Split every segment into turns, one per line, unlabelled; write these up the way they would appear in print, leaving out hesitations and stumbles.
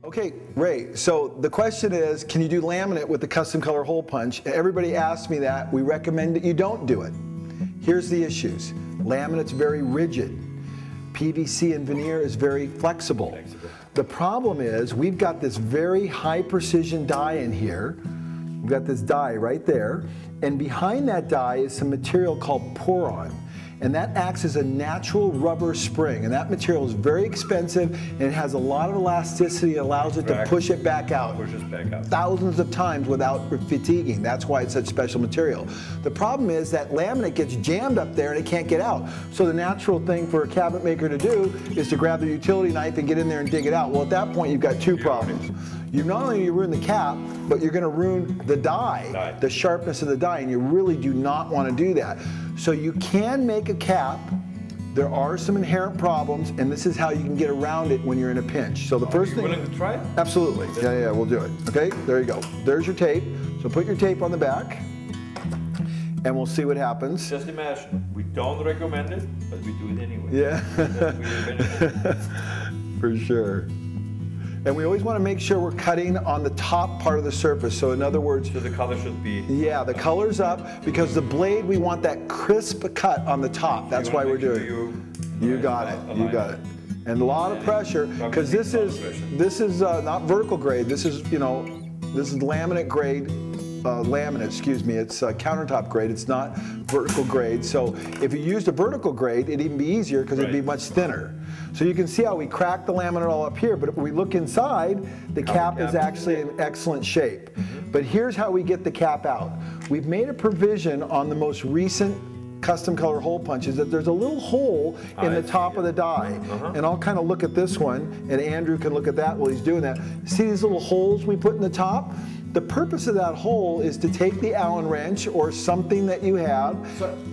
Okay, Ray, so the question is, can you do laminate with the custom color hole punch? Everybody asks me that. We recommend that you don't do it. Here's the issues. Laminate's very rigid. PVC and veneer is very flexible. The problem is we've got this very high precision die in here. We've got this die right there, and behind that die is some material called Poinçon. And that acts as a natural rubber spring, and that material is very expensive, and it has a lot of elasticity and allows it to push it back out.
Pushes back out.
Thousands of times without fatiguing. That's why it's such special material. The problem is that laminate gets jammed up there and it can't get out. So the natural thing for a cabinet maker to do is to grab their utility knife and get in there and dig it out. Well, at that point, you've got two problems. You not only ruin the cap, but you're going to ruin the die, the sharpness of the die, and you really do not want to do that. So you can make a cap. There are some inherent problems, and this is how you can get around it when you're in a pinch. So the first thing—
willing to try it?
Absolutely. Yeah, we'll do it. Okay, there you go. There's your tape. So put your tape on the back, and we'll see what happens.
Just imagine, we don't recommend it, but we do it anyway.
Yeah. For sure. And we always want to make sure we're cutting on the top part of the surface. So in other words—
So the color should be—
Yeah, the color's up, because the blade, we want that crisp cut on the top. That's why we're doing it. You got it, you got it. And a lot of pressure, because this is not vertical grade. This is, you know, this is laminate grade. Laminate, excuse me, it's countertop grade, it's not vertical grade. So if you used a vertical grade, it'd even be easier because it'd be much thinner. So you can see how we cracked the laminate all up here, but if we look inside, the cap is actually in excellent shape. But here's how we get the cap out. We've made a provision on the most recent custom color hole punches that there's a little hole in the top of the die. And I'll kind of look at this one, and Andrew can look at that while he's doing that. See these little holes we put in the top? The purpose of that hole is to take the Allen wrench or something that you have,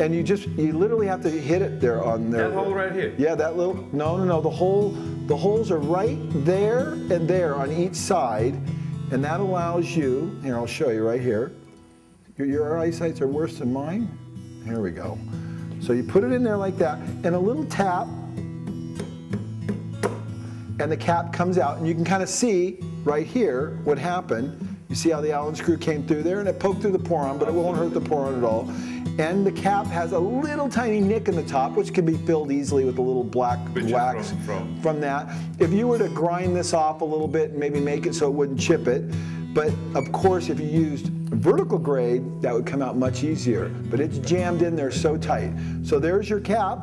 and you literally have to hit it there on there.
That hole right here?
Yeah, that little— no, the holes are right there and there on each side, and that allows you— here, I'll show you right here. Your eyesights are worse than mine. Here we go. So you put it in there like that, and a little tap, and the cap comes out, and you can kind of see right here what happened. You see how the Allen screw came through there, and it poked through the Poinçon, but it won't hurt the Poinçon at all. And the cap has a little tiny nick in the top, which can be filled easily with a little black wax from that. If you were to grind this off a little bit and maybe make it so it wouldn't chip it, but of course if you used vertical grade, that would come out much easier. But it's jammed in there so tight. So there's your cap.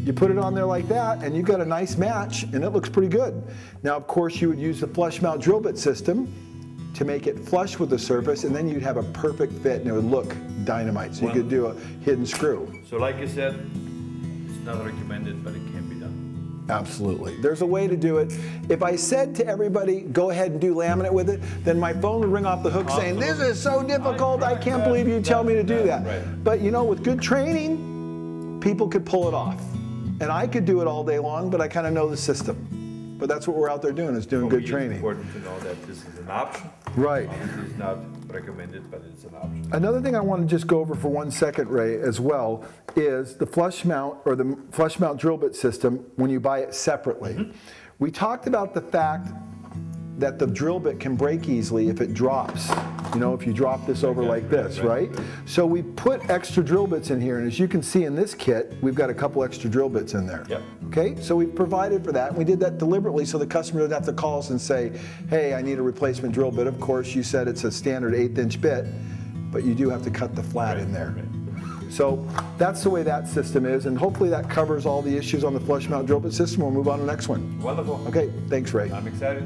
You put it on there like that, and you've got a nice match, and it looks pretty good. Now, of course, you would use the flush mount drill bit system to make it flush with the surface, and then you'd have a perfect fit, and it would look dynamite. So you could do a hidden screw.
So like you said, it's not recommended, but it can be done.
Absolutely. There's a way to do it. If I said to everybody, go ahead and do laminate with it, then my phone would ring off the hook saying, this is so difficult, I can't believe you tell me to do that. But you know, with good training, people could pull it off. And I could do it all day long, but I kind of know the system. But that's what we're out there doing, is doing good training.
It's important to know that this is an option.
Right.
Obviously it's not recommended, but it's an option.
Another thing I want to just go over for 1 second, Ray, as well, is the flush mount, or the flush mount drill bit system when you buy it separately. We talked about the fact that the drill bit can break easily if it drops. You know, if you drop this over like this, right? So we put extra drill bits in here, and as you can see in this kit, we've got a couple extra drill bits in there. Okay, so we've provided for that, and we did that deliberately so the customer doesn't have to call us and say, hey, I need a replacement drill bit. Of course, you said it's a standard 1/8" bit, but you do have to cut the flat in there. So that's the way that system is, and hopefully that covers all the issues on the flush mount drill bit system. We'll move on to the next one.
Wonderful.
Okay, thanks, Ray.
I'm excited.